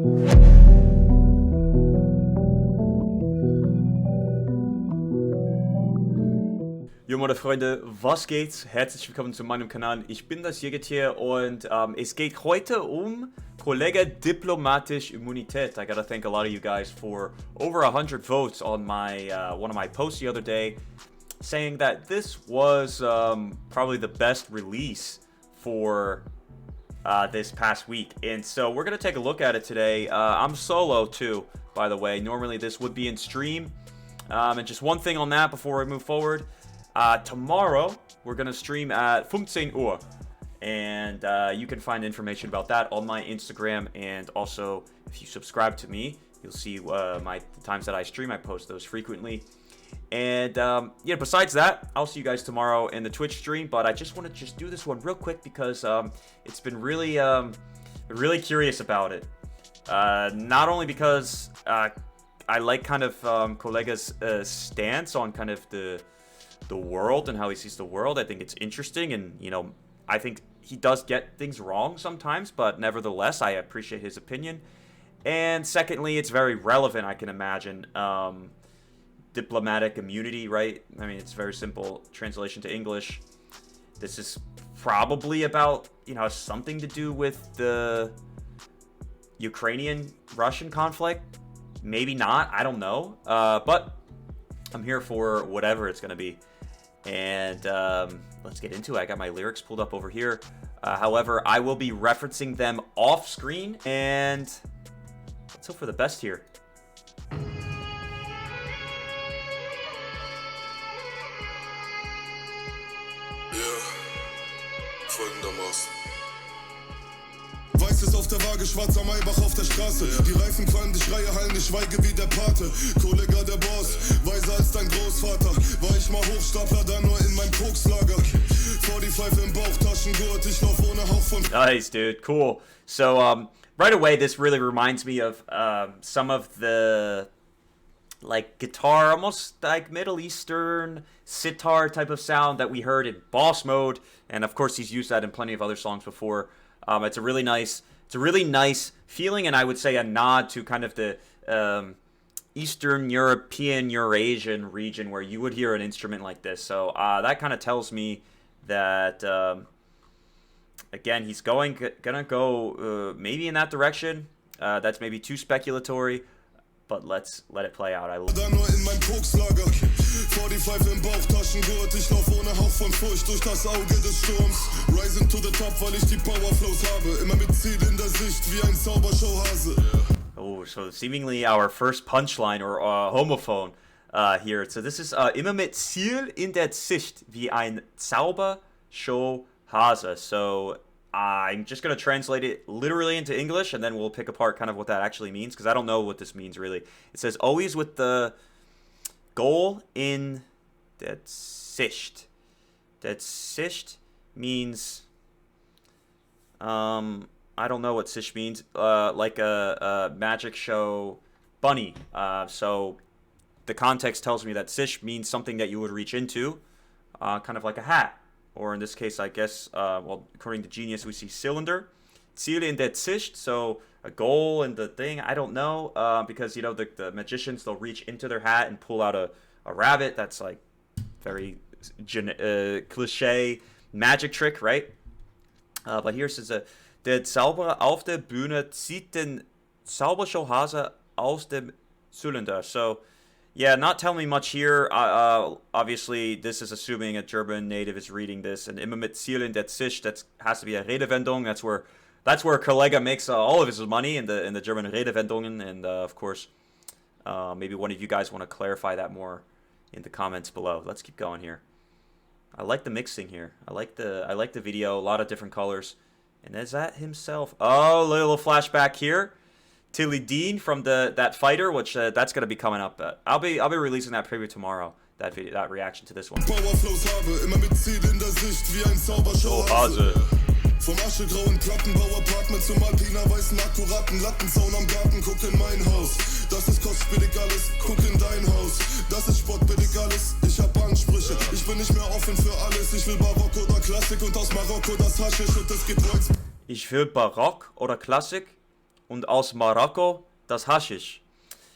Jo meine Freunde, was geht? Herzlich willkommen zu meinem Kanal. Ich bin das Jägertier und es geht heute Kollegah Diplomatische Immunität. I gotta thank a lot of you guys for over 100 votes on my one of my posts the other day, saying that this was probably the best release for this past week. And so we're gonna take a look at it today. I'm solo too, by the way. Normally this would be in stream. And just one thing on that before we move forward. Tomorrow, we're going to stream at 15 Uhr, and you can find information about that on my Instagram, and also, if you subscribe to me, you'll see the times that I stream. I post those frequently, and yeah, besides that, I'll see you guys tomorrow in the Twitch stream, but I just want to do this one real quick, because it's been really curious about it, not only because I like kind of Kollegah's stance on kind of the world and how he sees the world. I think it's interesting, and you know, I think he does get things wrong sometimes, but nevertheless I appreciate his opinion. And secondly, it's very relevant, I can imagine. Diplomatic immunity, right? I mean, it's very simple translation to English. This is probably about, you know, something to do with the Ukrainian-Russian conflict. Maybe not, I don't know, but I'm here for whatever it's gonna be. And let's get into it. I got my lyrics pulled up over here. However, I will be referencing them off screen, and let's hope for the best here. Folgendermaßen. Weißes auf der Waage, schwarzer Maybach auf der Straße. Die Reifen qualmen, die Schreie hallen, ich schweige wie der Pate. Kollegah der Boss, weiser als dein Großvater. War ich mal Hochstapler, dann nur in meinem Kokslager. 45 im Bauch, Taschengurt, ich lauf ohne Hauch von... Nice, dude. Cool. So, right away, this really reminds me of some of the, like, guitar, almost like Middle Eastern sitar type of sound that we heard in Boss Mode. And, of course, he's used that in plenty of other songs before. It's a really nice feeling, and I would say a nod to kind of the Eastern European, Eurasian region where you would hear an instrument like this. So that kind of tells me that, again, he's gonna go maybe in that direction. That's maybe too speculatory, but let's let it play out. I love Dann nur in meinem Kokslager. 45 im Bauch, Taschengurt, ich lauf ohne Hauch von Furcht durch das Auge des Sturms. Rising to the top, weil ich die Powerflows habe. Immer mit Ziel in der Sicht, wie ein Zaubershowhase. Oh, so seemingly our first punchline or homophone here. So this is immer mit Ziel in der Sicht, wie ein Zaubershowhase. So I'm just going to translate it literally into English, and then we'll pick apart kind of what that actually means, because I don't know what this means really. It says always with the goal in der Sicht. Der Sicht means, I don't know what Sicht means, like a magic show bunny. So the context tells me that Sicht means something that you would reach into, kind of like a hat. Or in this case, I guess, well, according to Genius, we see cylinder. Ziel in der Sicht, so a goal in the thing, I don't know, because, you know, the magicians, they'll reach into their hat and pull out a rabbit. That's, like, very cliche magic trick, right? But here it says, der Zauberer auf der Bühne zieht den Zaubershowhase aus dem Zylinder. So, yeah, not telling me much here. Obviously, this is assuming a German native is reading this. And immer mit Ziel in der Sicht, that has to be a Redewendung. That's where Kollegah makes all of his money, in the German Redewendungen. And of course, maybe one of you guys want to clarify that more in the comments below. Let's keep going here. I like the mixing here. I like the video. A lot of different colors. And is that himself? Oh, a little flashback here. Tilly Dean from that fighter, which that's gonna be coming up. I'll be releasing that preview tomorrow. That video, that reaction to this one. Powerflows habe, immer mit Ziel in der Sicht, wie ein Zaubershowhase. Vom aschegrauen Plattenbau-Apartment zum alpiner weißen akkuraten Lattenzaun am Garten, guck in mein Haus. Das ist kostspielig alles, guck in dein Haus. Das ist spottbillig alles, ich hab Ansprüche. Ich bin nicht mehr offen für alles, ich will Barock oder Klassik und aus Marokko das Haschisch und es gibt Works. Ich will Barock oder Klassik und aus Marokko das Haschisch.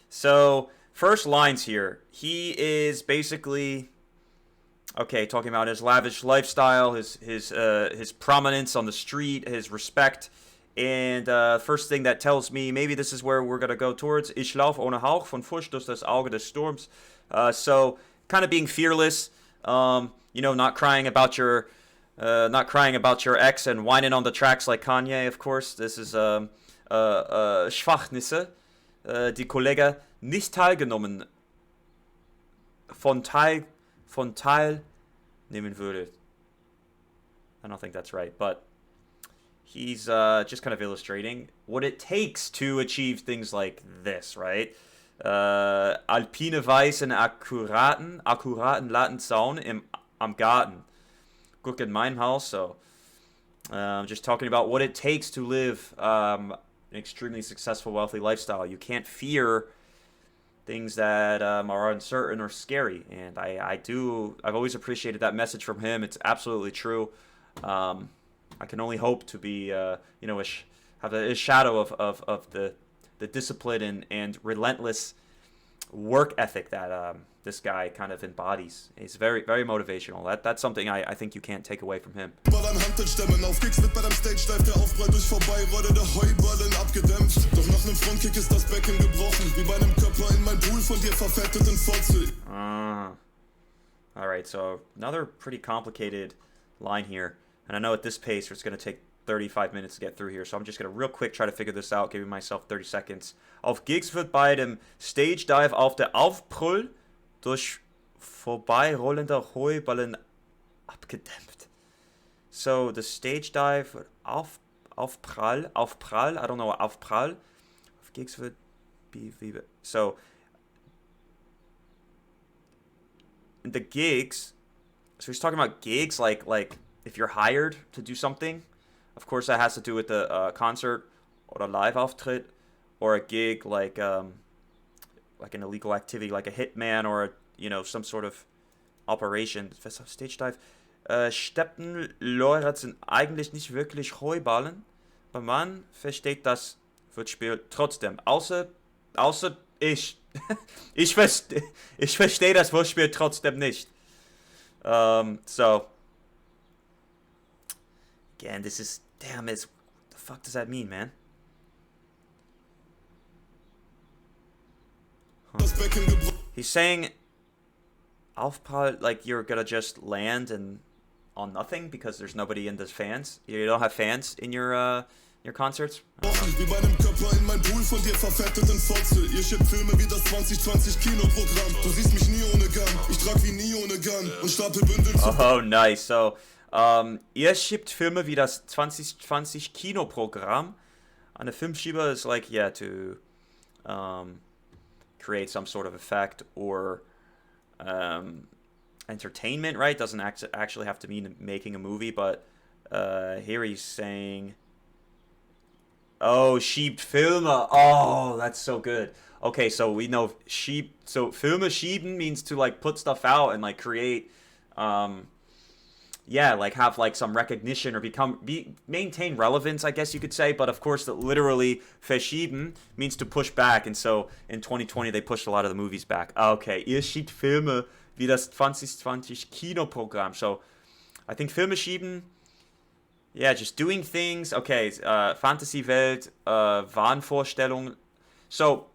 So, first lines here. He is basically, okay, talking about his lavish lifestyle, his prominence on the street, his respect. And first thing that tells me maybe this is where we're going to go towards. Ich lauf ohne Hauch von Furcht durch das Auge des Sturms. So, kind of being fearless, not crying about your ex and whining on the tracks like Kanye, of course. This is Schwachnisse, die Kollegah nicht teilgenommen von teilnehmen würde. I don't think that's right, but he's just kind of illustrating what it takes to achieve things like this, right? Alpine Weiß in akkuraten Lattenzaun am Garten. Guck in meinem Haus, so just talking about what it takes to live an extremely successful, wealthy lifestyle. You can't fear things that are uncertain or scary, and I've always appreciated that message from him. It's absolutely true. I can only hope to be, have a shadow of the discipline and relentless work ethic that this guy kind of embodies. He's very, very motivational. That's something I think you can't take away from him. Alright, so another pretty complicated line here. And I know at this pace it's going to take 35 minutes to get through here, so I'm just going to real quick try to figure this out, giving myself 30 seconds. Auf Gigs wird bei dem Stage Dive auf der Aufprall durch vorbeirollende Heuballen abgedämpft. So the stage dive wird Aufprall, I don't know, Aufprall. Auf Gigs wird so the gigs, so he's talking about gigs like if you're hired to do something. Of course, that has to do with the concert or a live Auftritt, or a gig like an illegal activity, like a hitman or some sort of operation. Stage dive. Steppenleurer sind eigentlich nicht wirklich Heuballen, aber man versteht das Wortspiel trotzdem. Außer ich. ich verstehe das Wortspiel trotzdem nicht. So. Again, this is, damn, what the fuck does that mean, man? Huh. He's saying, Aufprall, like you're gonna just land and on nothing because there's nobody in the fans. You don't have fans in your concerts. Wie bei einem Körper in mein Pool von dir verfetteten Fotze. Ihr schippt Filme wie das 2020 Kinoprogramm. Du siehst mich nie ohne Gun. Ich trag wie nie ohne Gun und stapel Bündel zu. Oh, nice. So, ihr schippt Filme wie das 2020 Kinoprogramm. And a filmschieber is like, yeah, to create some sort of effect or entertainment, right? Doesn't actually have to mean making a movie, but here he's saying, oh, schiebt Filme. Oh, that's so good. Okay, so we know schiebt. So Filme schieben means to like put stuff out and like create, yeah, like have like some recognition or maintain relevance, I guess you could say. But of course, that literally verschieben means to push back, and so in 2020 they pushed a lot of the movies back. Okay, ihr schiebt Filme wie das 2020 Kinoprogramm. So I think Filme schieben. Yeah, just doing things. Okay, Fantasiewelt, Wahnvorstellung. So,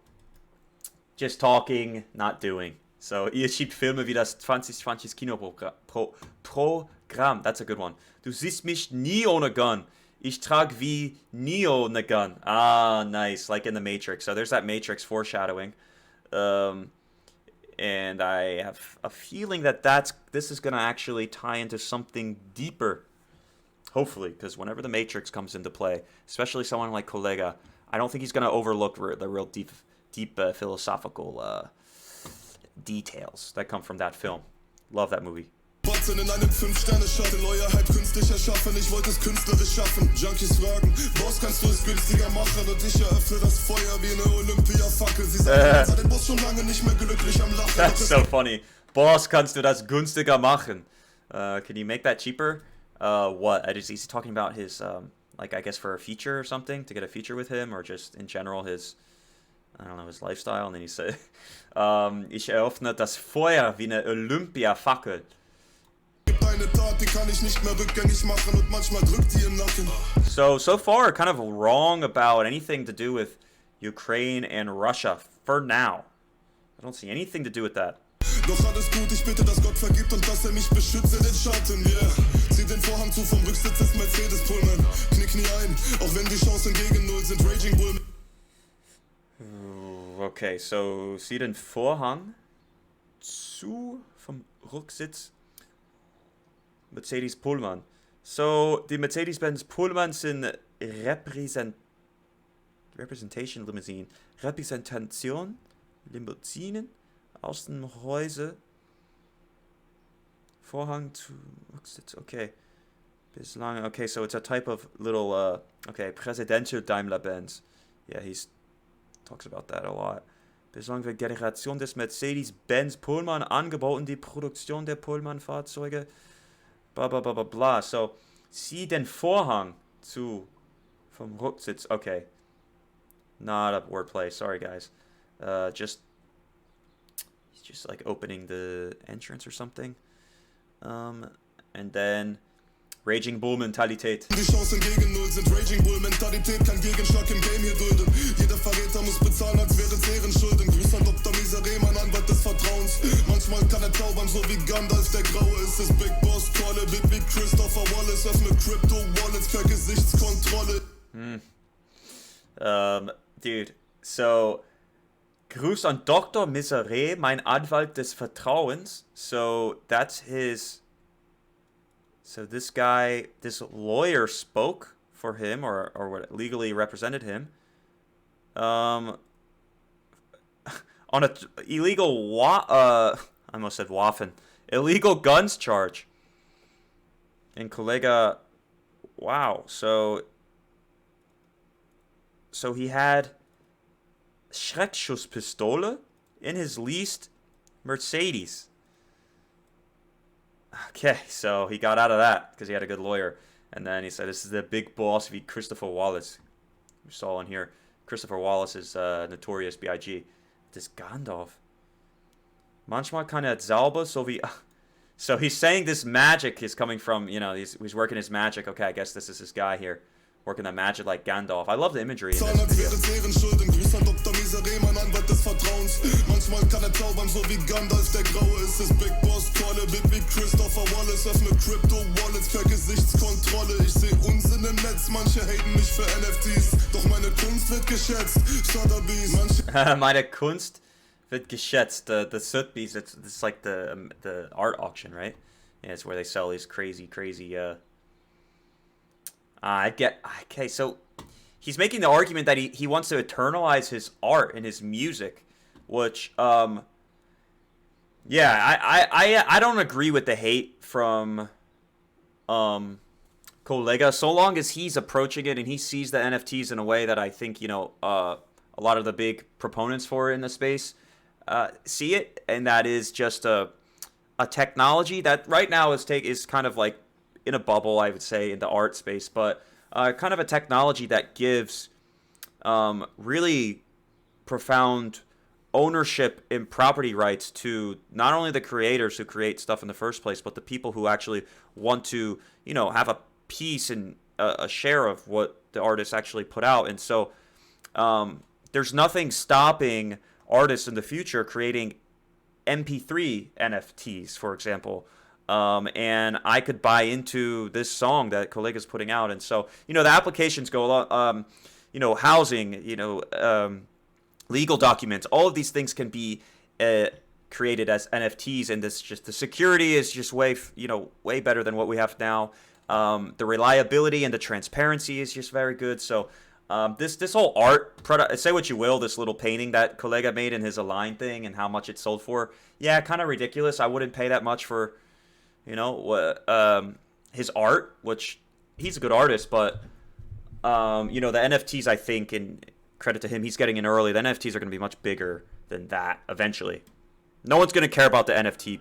just talking, not doing. So, ihr schiebt Filme wie das 2020 Kinoprogramm. That's a good one. Du siehst mich nie ohne Gun. Ich trag wie nie ohne Gun. Ah, nice. Like in the Matrix. So, there's that Matrix foreshadowing. And I have a feeling that this is going to actually tie into something deeper. Hopefully, because whenever the Matrix comes into play, especially someone like Kollegah, I don't think he's going to overlook the real deep philosophical details that come from that film. Love that movie. In einem 5-Sterne-Shuttle, euer halb künstlich erschaffen, ich wollte es künstlerisch schaffen. Junkies fragen, Boss, kannst du es günstiger machen? Und ich eröffne das Feuer wie eine Olympia-Fackel. Sie sagen, seit dem Boss schon lange nicht mehr glücklich am Lachen. That's so funny. Boss, kannst du das günstiger machen? Can you make that cheaper? What? Is he talking about his like I guess for a feature or something, to get a feature with him, or just in general his, I don't know, his lifestyle. And then he said, ich eröffne das Feuer wie eine Olympiafackel. So far, kind of wrong about anything to do with Ukraine and Russia for now. I don't see anything to do with that. Doch alles gut, ich bitte, dass Gott vergibt und dass mich beschützt in den Schatten, yeah. Zieh den Vorhang zu, vom Rücksitz ist Mercedes Pullman. Knick nie ein, auch wenn die Chancen gegen Null sind, Raging Bull. Okay, so zieh den Vorhang zu, vom Rücksitz Mercedes Pullman. So, die Mercedes-Benz Pullman sind Representation Limousinen. Repräsentation Limousinen. Außenhäuser. Vorhang zu Rücksitz. Okay. Bislang. Okay, so it's a type of little, okay, Presidential Daimler-Benz. Yeah, he talks about that a lot. Bislang wird Generation des Mercedes-Benz Pullman angeboten, die Produktion der Pullman-Fahrzeuge. Blah, blah, blah, blah, blah. So, zieh den Vorhang zu vom Rücksitz. Okay. Not a wordplay. Sorry, guys. Just like opening the entrance or something. And then Raging Bull Mentalität. Die Chancen gegen Null sind Raging Bull Mentalität, kein Gegenschlag im Game hier dulden. Jeder Verräter muss bezahlen, als wäre es Ehrenschulden. Grüß an Dr. Miseré, mein Anwalt des Vertrauens. Manchmal kann er zaubern, so wie Gandalf, der Graue ist es. Big Boss, Kolle, big wie Christopher Wallace. Öffne Crypto Wallets per Gesichtskontrolle. Dude, so Gruß an Dr. Miseré, mein Anwalt des Vertrauens. So that's his. So this guy, this lawyer spoke for him, or what legally represented him, on a illegal I almost said Waffen, illegal guns charge. And Kollegah, wow, so he had Schreckschusspistole in his leased Mercedes. Okay, so he got out of that because he had a good lawyer. And then he said, this is the big boss wie Christopher Wallace. We saw on here. Christopher Wallace is Notorious B.I.G. This Gandalf. Manchmal kann er sauber, so wie... So he's saying this magic is coming from, you know, he's working his magic. Okay, I guess this is this guy here. Working that magic like Gandalf. I love the imagery in this video. Manchmal kann er zaubern, so wie Gandalf, der Graue ist es. Big Boss, Kolle, big wie Christopher Wallace. Öffne Crypto Wallets per Gesichtskontrolle. Ich seh Unsinn im Netz, manche haten mich für NFTs. Doch meine Kunst wird geschätzt. Sotheby's, meine Kunst wird geschätzt. The Sotheby's, it's like the art auction, right? Yeah, it's where they sell these crazy, okay, so he's making the argument that he wants to eternalize his art and his music, which, yeah, I don't agree with the hate from, Kollegah, so long as he's approaching it and he sees the NFTs in a way that I think, you know, a lot of the big proponents for it in the space, see it, and that is just a technology that right now is kind of like in a bubble, I would say, in the art space, but kind of a technology that gives really profound ownership and property rights to not only the creators who create stuff in the first place, but the people who actually want to, you know, have a piece and a share of what the artists actually put out. And so there's nothing stopping artists in the future creating MP3 NFTs, for example. And I could buy into this song that Kollegah's putting out. And so, you know, the applications go a lot, you know, housing, you know, legal documents, all of these things can be created as NFTs. And this just, the security is just way better than what we have now. The reliability and the transparency is just very good. So, this whole art product, say what you will, this little painting that Kollegah made in his Align thing and how much it sold for. Yeah, kind of ridiculous. I wouldn't pay that much for, you know, his art, which he's a good artist, but, you know, the NFTs, I think, and credit to him, he's getting in early. The NFTs are going to be much bigger than that eventually. No one's going to care about the NFT,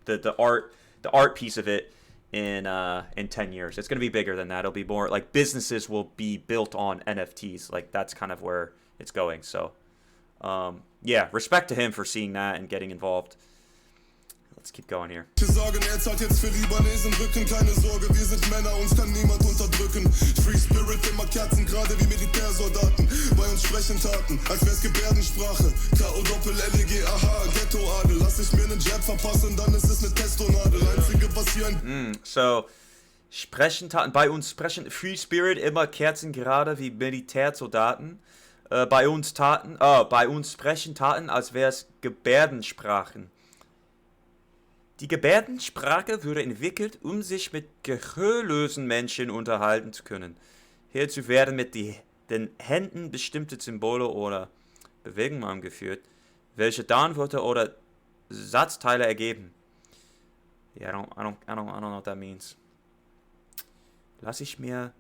the art piece of it in 10 years. It's going to be bigger than that. It'll be more like businesses will be built on NFTs. Like that's kind of where it's going. So yeah, respect to him for seeing that and getting involved. Let's keep going here. Sagen, zahlt jetzt für Libanesen Rücken, keine Sorge, wir sind Männer, uns kann niemand unterdrücken. Free Spirit, immer Kerzen, gerade wie Militärsoldaten. Bei uns sprechen Taten, als wär's Gebärdensprache. K.O.Doppel-L-E-G, aha, Ghetto-Adel. Lass ich mir nen Jab verpassen, dann ist es ne Testonadel. Einzige, was hier ein... So, sprechen Taten, bei uns sprechen Free Spirit, immer Kerzen, gerade wie Militärsoldaten. Bei uns sprechen Taten, als wär's Gebärdensprachen. Die Gebärdensprache wurde entwickelt, um sich mit gehörlosen Menschen unterhalten zu können. Hierzu werden mit den Händen bestimmte Symbole oder Bewegungen angeführt, welche Darnwörter oder Satzteile ergeben. Yeah, I don't know what that means. Lass ich mir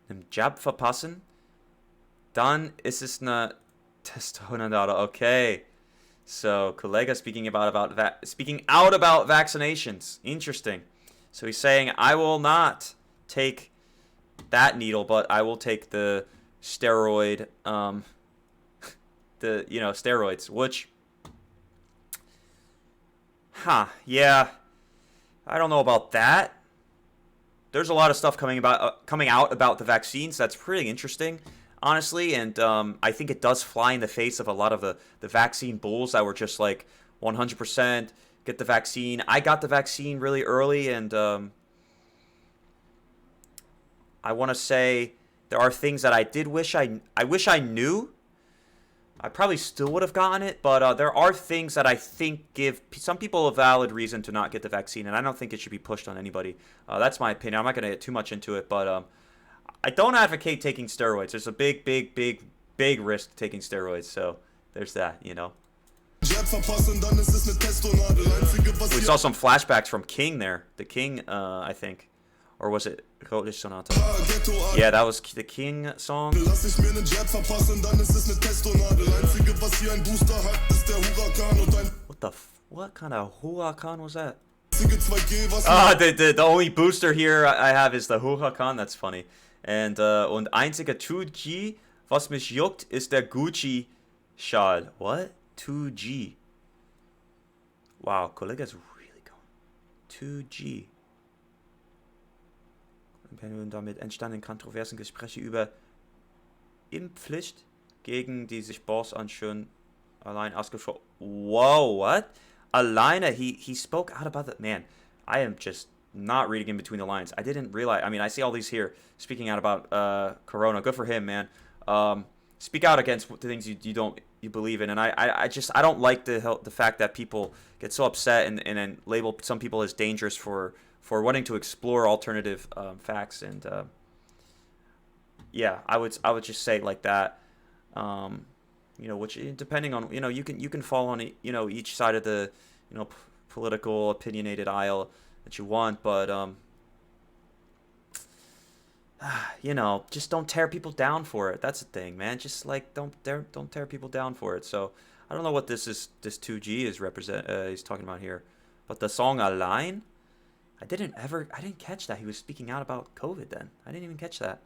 einen Jab verpassen, dann ist es eine Testonadel. Okay. So, Kollegah speaking out about vaccinations. Interesting. So he's saying, I will not take that needle, but I will take the steroid, steroids, which, yeah, I don't know about that. There's a lot of stuff coming out about the vaccines. That's pretty interesting. Honestly, and I think it does fly in the face of a lot of the vaccine bulls that were just like 100% get the vaccine. I got the vaccine really early, and I want to say there are things that I did wish I knew. I probably still would have gotten it, but there are things that I think give some people a valid reason to not get the vaccine, and I don't think it should be pushed on anybody. That's my opinion. I'm not going to get too much into it, but I don't advocate taking steroids. There's a big risk to taking steroids, so there's that, you know. We saw some flashbacks from King there. The King, I think. Or was it Rote Sonata? Yeah, that was the King song. What kind of Huracan was that? The only booster here I have is the Huracan. That's funny. Und einziger 2G, was mich juckt, ist der Gucci-Schal. What? 2G. Wow, Kollegah's really going. 2G. Und damit entstanden kontroversen Gespräche über Impfpflicht, gegen die sich Boss anschön allein ausgesprochen. Whoa, what? Alleine, he spoke out about that. Man, I am just not reading in between the lines. I didn't realize. I mean, I see all these here speaking out about Corona. Good for him, man. Speak out against the things you believe in, and I don't like the fact that people get so upset and label some people as dangerous for wanting to explore alternative facts. And yeah, I would just say it like that. Which depending on you can fall on each side of the political opinionated aisle that you want, but just don't tear people down for it. That's the thing, man. Just like don't tear people down for it. So I don't know what this 2G is he's talking about here, but the song Allein, I didn't catch that he was speaking out about COVID then. I didn't even catch that.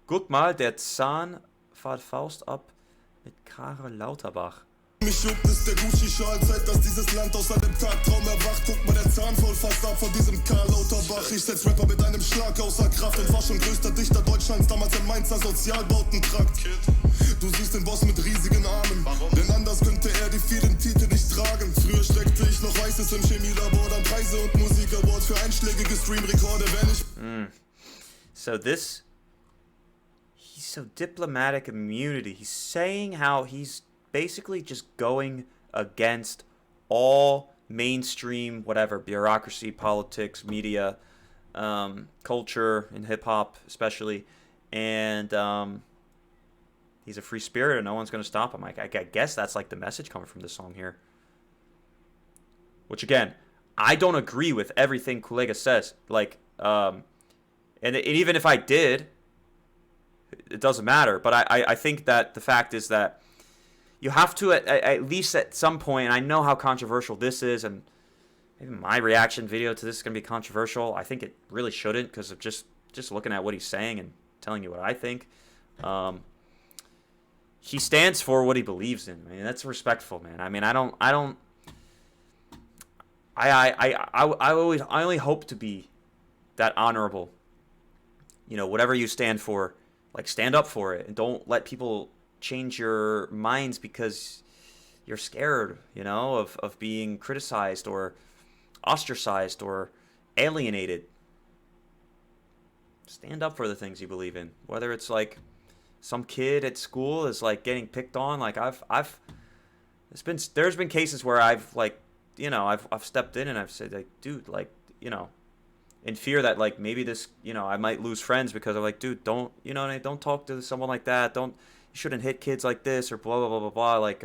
Guck mal, der Zahn fährt Faust ab mit Karl Lauterbach. Mich juckt es der Gucci-Schal, Zeit, dass dieses Land aus einem Tagtraum erwacht. Guck mal, der Zahn voll fast ab von diesem Karl Lauterbach. Ich setz Rapper mit einem Schlag außer Kraft und war schon größter Dichter Deutschlands, damals im Mainzer Sozialbautentrakt. Du siehst den Boss mit riesigen Armen, denn anders könnte er die vielen Titel nicht tragen. Früher steckte ich noch Weißes im Chemielabor, dann Preise und Musik-Award für einschlägige Stream-Rekorde, wenn ich... So diplomatic immunity. He's saying how he's basically just going against all mainstream, whatever, bureaucracy, politics, media, culture, and hip-hop especially. And he's a free spirit and no one's going to stop him. I guess that's like the message coming from this song here. Which, again, I don't agree with everything Kollegah says. Like, and even if I did, it doesn't matter. But I think that the fact is that you have to, at least at some point, and I know how controversial this is, and maybe my reaction video to this is going to be controversial. I think it really shouldn't because of just looking at what he's saying and telling you what I think. He stands for what he believes in. I mean, that's respectful, man. I mean, I only hope to be that honorable. You know, whatever you stand for, like, stand up for it and don't let people change your minds because you're scared, you know, of being criticized or ostracized or alienated. Stand up for the things you believe in, whether it's like some kid at school is like getting picked on. Like there's been cases where I've like, you know, I've stepped in and I've said like, dude, like, you know, in fear that like maybe this, you know, I might lose friends because I'm like, dude, don't, you know, don't talk to someone like that. You shouldn't hit kids like this or blah blah blah blah blah. Like,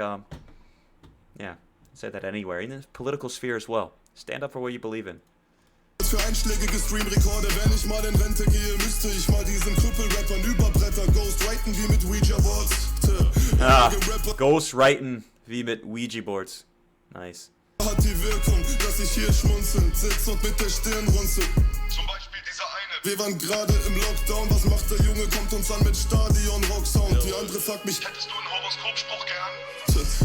yeah, I said that anywhere in the political sphere as well. Stand up for what you believe in. Für einschlägige Streamrekorde, wenn ich mal in Rente gehe, müsste ich mal diesen Krüppelrappern überbretter Ghostwriten wie mit Ouija Boards. Ghostwriten wie mit Ouija Boards. Nice. Hat die Wirkung, dass ich hier schmunzelnd sitz und mit der Stirn runzel. Zum Beispiel dieser eine. Wir waren gerade im Lockdown, was macht der Junge, kommt uns an mit Stadion-Rocksound. Die andere fragt mich, hättest du einen Horoskopspruch gern?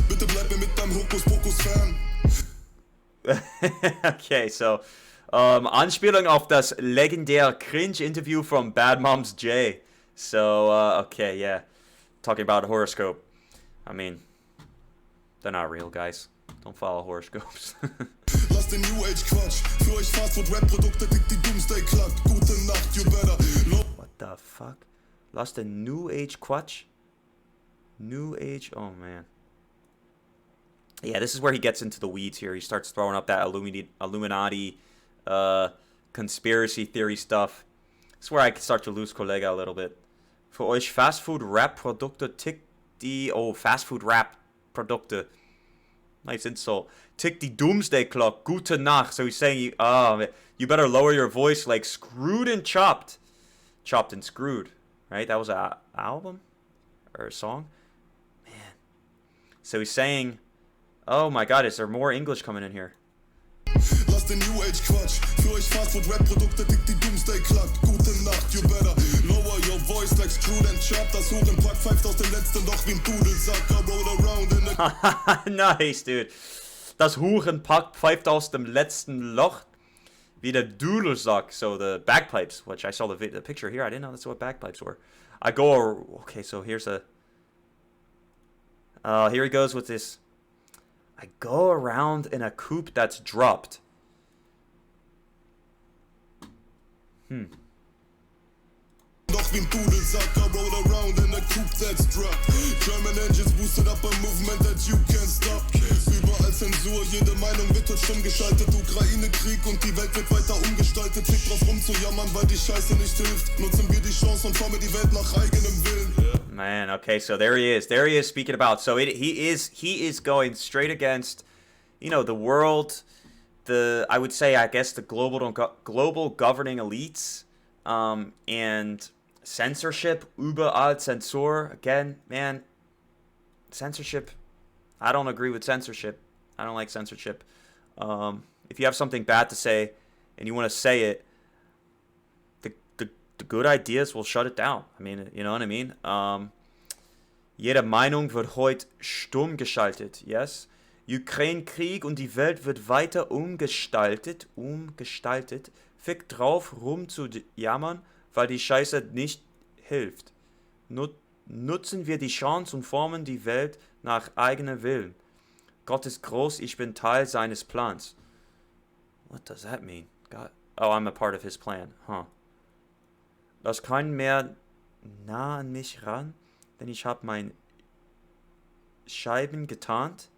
Bitte bleib mir mit deinem Hokuspokus fern. Okay, so Anspielung auf das legendäre Cringe-Interview from Bad Moms J. So, okay, yeah. Talking about horoscope. I mean, they're not real, guys. Don't follow horoscopes. Lass den New Age Quatsch. Für euch Fastfood-Rap-Produkte tickt die Doomsday-Clock. Gute Nacht, you better. What the fuck? Lass den New Age Quatsch? New Age? Oh, man. Yeah, this is where he gets into the weeds here. He starts throwing up that Illuminati conspiracy theory stuff. This is where I start to lose Kollegah a little bit. Für euch Fastfood-Rap-Produkte tickt die... Oh, Fastfood-Rap-Produkte. Nice insult. Tick the Doomsday Clock. Gute Nacht. So he's saying, you better lower your voice like Screwed and Chopped. Chopped and Screwed. Right? That was an album? Or a song? Man. So he's saying... Oh my god, is there more English coming in here? Lass den New Age Quatsch. Für euch Fastfood-Rap-Produkte tickt die Doomsday Clock. Gute Nacht, you better lower your voice like Screwed and Chopped. Das Hurenpack pfeift aus dem letzten Loch wie ein Dudelsack. I roll around in a... Nice, dude. Das Hurenpack pfeift aus dem letzten Loch wie der Dudelsack. So the bagpipes, which I saw the picture here. I didn't know that's what bagpipes were. I go... Okay, so here's a... here he goes with this... I go around in a coupe that's dropped. Doch wie ein Dudelsack, I roll around in a coupe that's dropped. German engines boosted up a movement that you can't stop. Überall Zensur, jede Meinung wird tot stumm geschaltet. Ukraine-Krieg und die Welt wird weiter umgestaltet. Fick drauf rumzujammern, weil die Scheiße nicht hilft. Nutzen wir die Chance und formen die Welt nach eigenem Willen. Man, okay, so there he is. There he is speaking about. So he is going straight against, you know, the world, I would say, I guess, the global governing elites, and censorship, überall Zensur. Again, man, censorship. I don't agree with censorship. I don't like censorship. If you have something bad to say and you want to say it, the good ideas will shut it down. I mean, you know what I mean? Jede Meinung wird heute stumm geschaltet. Yes? Ukraine-Krieg und die Welt wird weiter umgestaltet. Fick drauf, rum zu jammern, weil die Scheiße nicht hilft. Nutzen wir die Chance und formen die Welt nach eigenem Willen. Gott ist groß, ich bin Teil seines Plans. What does that mean? God. Oh, I'm a part of his plan. Huh. Lass keinen mehr nah an mich ran, denn ich habe mein Scheiben getarnt.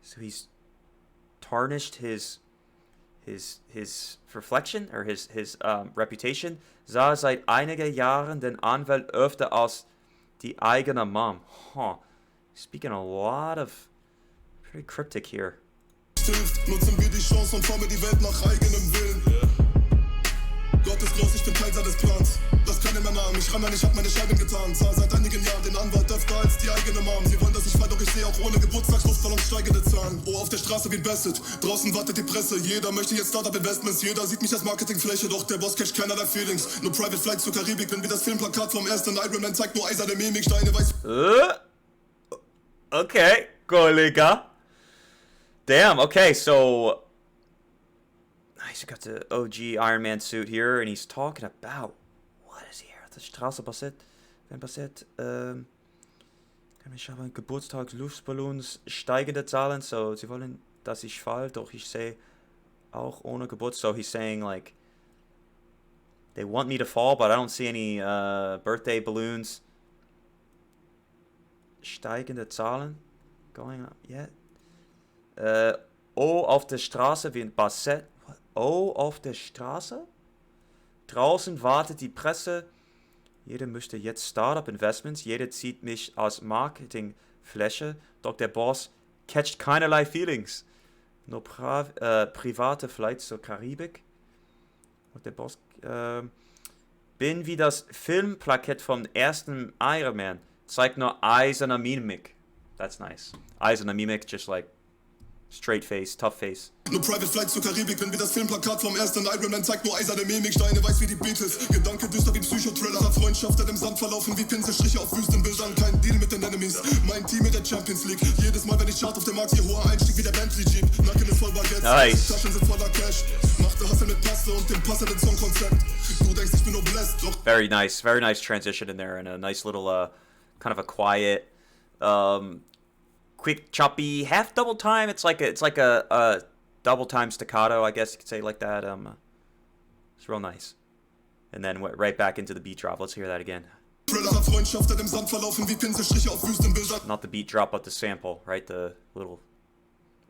So he's tarnished his reflection or his reputation. Sah seit einigen Jahren den Anwalt öfter als die eigene Mom. Huh. Speaking a lot of pretty cryptic here. Nutzen wir die Chance und formen die Welt nach eigenem Willen. Gott ist groß, ich bin Teil seines Plans. Lass keine mehr nah an mich ran, ich hab meine Scheiben getan. Sah seit einigen Jahren den Anwalt öfter als die eigene Mom. Sie wollen, dass ich fall, doch ich sehe auch ohne Geburtstag, Luftballons, steigende Zahlen. Oh, auf der Straße wie ein Bassett, draußen wartet die Presse. Jeder möchte jetzt Startup-Investments, jeder sieht mich als Marketingfläche. Doch der Boss catcht keinerlei Feelings. Nur Private Flight zur Karibik, bin wie das Filmplakat vom ersten Iron Man, zeigt nur eiserne Mimik, Steine weiß... Okay, Kollegah. Damn, okay, so... He's got the OG Iron Man suit here, and he's talking about... What is here? Auf der Straße passiert... Wenn passiert... Ich habe Geburtstagsluftballons steigende Zahlen, so sie wollen, dass ich fall, doch ich sehe auch ohne Geburtstag. So he's saying like they want me to fall, but I don't see any birthday balloons. Steigende Zahlen going up yet. Oh, auf der Straße wie ein Bassett. Oh, auf der Straße? Draußen wartet die Presse. Jeder möchte jetzt Startup-Investments, jeder zieht mich als Marketingfläche, doch der Boss catcht keinerlei Feelings. Nur private Flights zur Karibik. Und der Boss, bin wie das Filmplakett vom ersten Iron Man, zeigt nur eiserne Mimik. That's nice. Eiserne Mimik, just like straight face, tough face. Nur Private Flight zur Karibik, bin wie das Filmplakat vom ersten Iron Man, zeigt nur eiserne Mimik, Steine weiß wie die Beatles. Gedanke düster wie Psychothriller, Freundschaften im Sand verlaufen wie Pinselstriche auf Wüstenbildern. Kein Deal mit den Enemies, mein Team in der Champions League. Jedes Mal, wenn ich Chart auf dem Markt, hier hoher Einstieg wie der Bentley Jeep. Nacken ist voll Baguette, nice. Taschen sind voller Cash. Machte Hustle mit Passe und dem passenden Songkonzept. Du denkst, ich bin nur blessed, doch... Very nice transition in there, and a nice little, kind of a quiet, quick, choppy, half double time. It's like a double time staccato, I guess you could say like that. It's real nice. And then went right back into the beat drop. Let's hear that again. Not the beat drop, but the sample, right? The little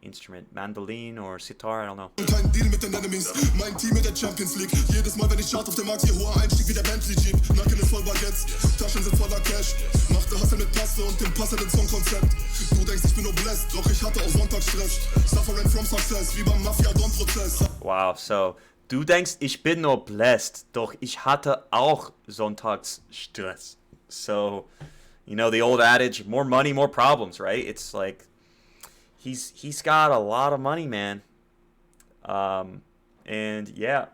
instrument, mandolin or sitar, I don't know. Kein Deal mit den Enemies, mein Team in der Champions League. Jedes Mal, wenn ich Chart auf dem Markt, hier hoher Einstieg wie der Bentley Jeep. Nacken ist voll Baguettes, Taschen sind voller Cash. Machte Hustle mit Passe und dem passenden Songkonzept. Du denkst, ich bin nur blessed, doch ich hatte auch Sonntagsstress. Suffering from success, wie beim Mafia-Don-Prozess. Wow, so, du denkst, ich bin nur blessed, doch ich hatte auch Sonntagsstress. So, you know the old adage, more money, more problems, right? It's like, he's got a lot of money, man. And yeah,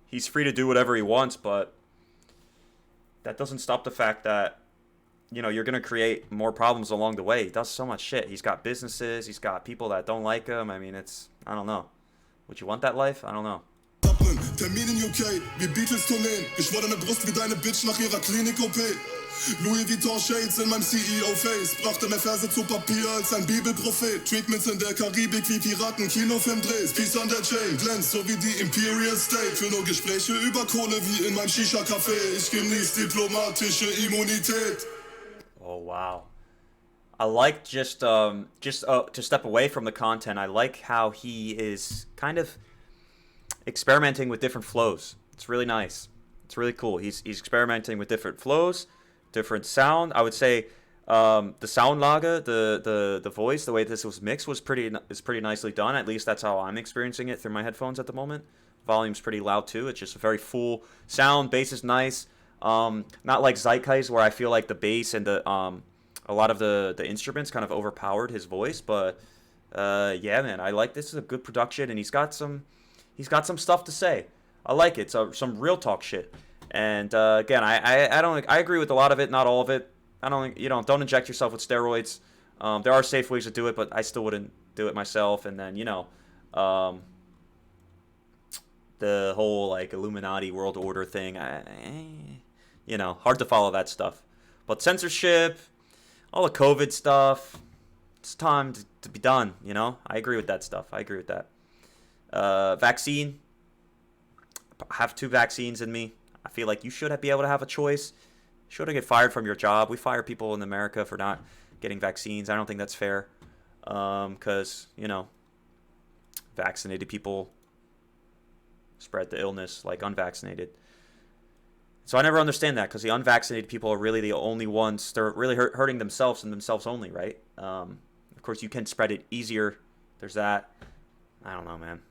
he's free to do whatever he wants, but that doesn't stop the fact that, you know, you're going to create more problems along the way. He does so much shit. He's got businesses, he's got people that don't like him. I mean, it's, I don't know. Would you want that life? I don't know. Termin in UK, wie Beatles Tourneen. Geschwollene Brust wie deine Bitch nach ihrer Klinik-OP. Louis Vuitton Shades in meinem CEO-Face. Brachte mehr Verse zu Papier als ein Bibelprophet. Treatments in der Karibik wie Piraten, Kinofilmdrehs. Peace on der Chain, glänzt so wie die Imperial State. Für nur Gespräche über Kohle wie in meinem Shisha-Café. Ich genieß diplomatische Immunität. Oh, wow. I like just to step away from the content, I like how he is kind of experimenting with different flows. It's really nice. It's really cool. He's experimenting with different flows, different sound. I would say the Soundlage, the voice, the way this was mixed is pretty nicely done. At least that's how I'm experiencing it through my headphones at the moment. Volume's pretty loud too. It's just a very full sound. Bass is nice. Not like Zeitgeist where I feel like the bass and the a lot of the instruments kind of overpowered his voice. But yeah, man, I like this. Is a good production, and he's got some stuff to say. I like it. So some real talk shit. And again, I agree with a lot of it, not all of it. Don't inject yourself with steroids. There are safe ways to do it, but I still wouldn't do it myself. And then the whole like Illuminati world order thing, hard to follow that stuff. But censorship, all the COVID stuff, it's time to be done. I agree with that stuff. I agree with that. Vaccine. I have 2 vaccines in me. I feel like you should be able to have a choice. You shouldn't get fired from your job. We fire people in America for not getting vaccines. I don't think that's fair. Because, vaccinated people spread the illness like unvaccinated. So I never understand that, because the unvaccinated people are really the only ones. They're really hurting themselves and themselves only, right? Of course, you can spread it easier. There's that. I don't know, man.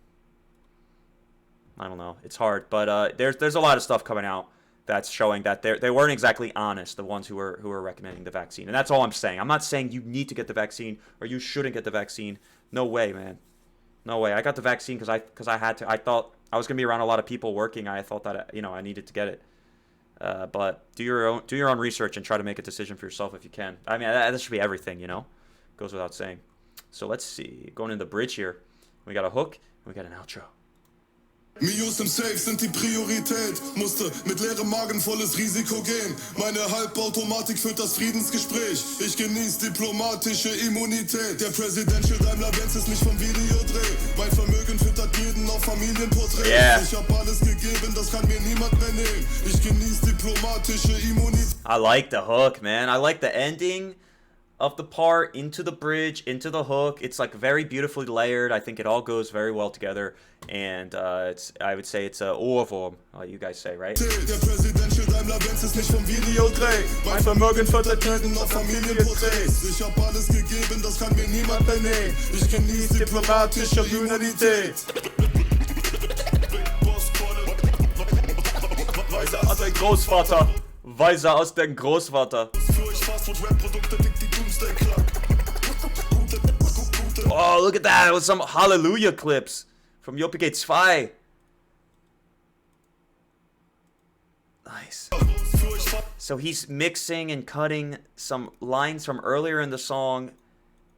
I don't know. It's hard, but there's a lot of stuff coming out that's showing that they weren't exactly honest, the ones who were recommending the vaccine. And that's all I'm saying. I'm not saying you need to get the vaccine or you shouldn't get the vaccine. No way, man. No way. I got the vaccine because I had to. I thought I was gonna be around a lot of people working. I thought that I needed to get it. But do your own research and try to make a decision for yourself if you can. I mean, that should be everything, Goes without saying. So let's see. Going in the bridge here. We got a hook and we got an outro. Mios im Safe sind die Priorität. Musste mit leerem Magen volles Risiko gehen. Meine Halbautomatik führt das Friedensgespräch. Ich genieß diplomatische Immunität. Der Presidential Daimler-Benz ist nicht vom Videodreh. Mein Vermögen füttert jeden auf Familienporträt. Yeah. Ich hab alles gegeben, das kann mir niemand mehr nehmen. Ich genieß diplomatische Immunität. I like the hook, man. I like the ending of the part into the bridge, into the hook. It's like very beautifully layered. I think it all goes very well together. And I would say it's a Ohrwurm, like you guys say, right? Der Presidential Daimler-Benz ist nicht vom Videodreh. Mein Vermögen füttert jeden auf Familienporträts. Ich hab alles gegeben, das kann mir niemand mehr nehmen. Ich genieß diplomatische Immunität. Weiser aus dein Großvater. Weiser aus dein Großvater. Oh, look at that. It was some Hallelujah clips from Immunität 2. Nice. So he's mixing and cutting some lines from earlier in the song.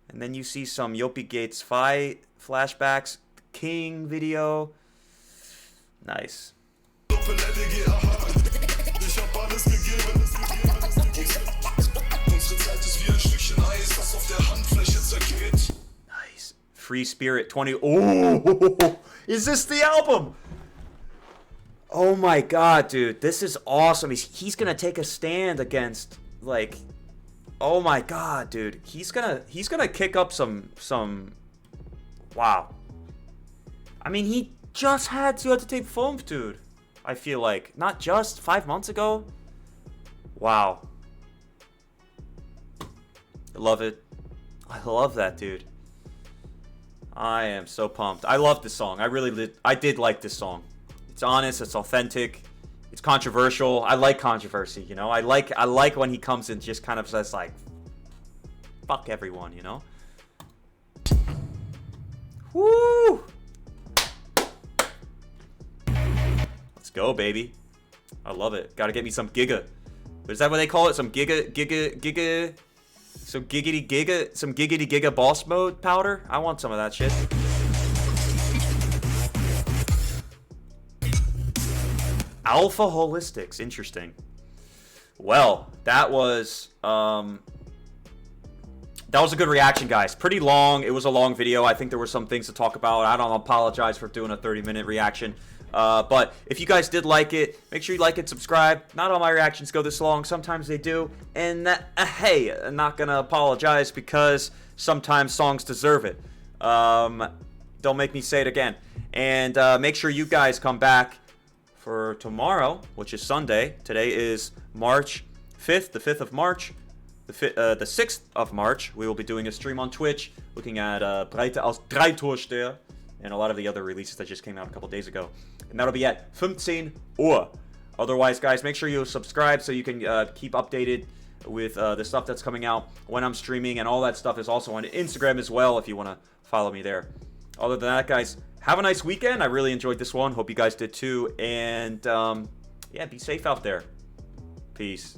And then you see some Immunität 2 flashbacks. King video. Nice. Nice. Free Spirit 20. Oh, is this the album? Oh my god, dude. This is awesome. He's gonna take a stand against, like, oh my god, dude. He's gonna kick up some wow. I mean, he just had to tape 5, dude. I feel like. Not just 5 months ago. Wow. I love it. I love that, dude. I am so pumped. I love this song. I did like this song. It's honest, it's authentic, it's controversial. I like controversy, I like when he comes and just kind of says, like, fuck everyone, Woo! Let's go, baby. I love it. Gotta get me some Giga. Is that what they call it? Some Giga, some giggity Giga boss mode powder? I want some of that shit. Alpha Holistics. Interesting. Well, that was a good reaction, guys. Pretty long. It was a long video. I think there were some things to talk about. I don't apologize for doing a 30-minute reaction. But if you guys did like it, make sure you like it, subscribe. Not all my reactions go this long. Sometimes they do. And hey, I'm not going to apologize because sometimes songs deserve it. Don't make me say it again. And make sure you guys come back for tomorrow, which is Sunday. Today is March 5th, the 5th of March. The 6th of March, we will be doing a stream on Twitch, looking at Breite aus drei Torsteher and a lot of the other releases that just came out a couple days ago. And that'll be at 15 Uhr. Otherwise, guys, make sure you subscribe so you can keep updated with the stuff that's coming out when I'm streaming. And all that stuff is also on Instagram as well if you want to follow me there. Other than that, guys, have a nice weekend. I really enjoyed this one. Hope you guys did too. And yeah, be safe out there. Peace.